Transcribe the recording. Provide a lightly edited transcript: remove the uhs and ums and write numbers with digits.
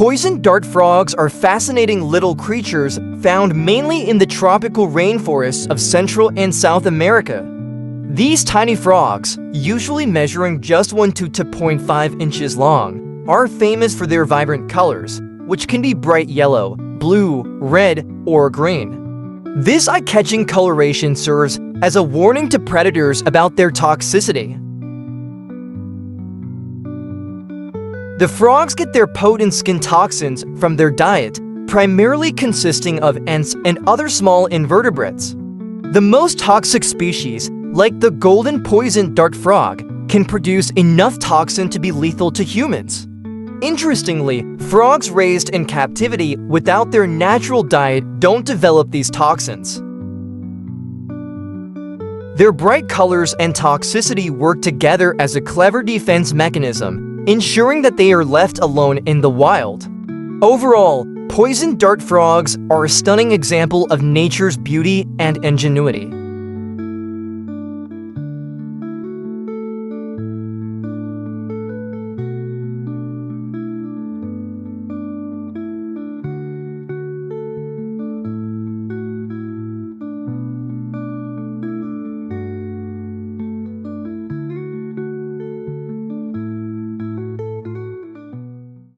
Poison dart frogs are fascinating little creatures found mainly in the tropical rainforests of Central and South America. These tiny frogs, usually measuring just 1 to 2.5 inches long, are famous for their vibrant colors, which can be bright yellow, blue, red, or green. This eye-catching coloration serves as a warning to predators about their toxicity. The frogs get their potent skin toxins from their diet, primarily consisting of ants and other small invertebrates. The most toxic species, like the golden poison dart frog, can produce enough toxin to be lethal to humans. Interestingly, frogs raised in captivity without their natural diet don't develop these toxins. Their bright colors and toxicity work together as a clever defense mechanism, ensuring that they are left alone in the wild. Overall, poison dart frogs are a stunning example of nature's beauty and ingenuity.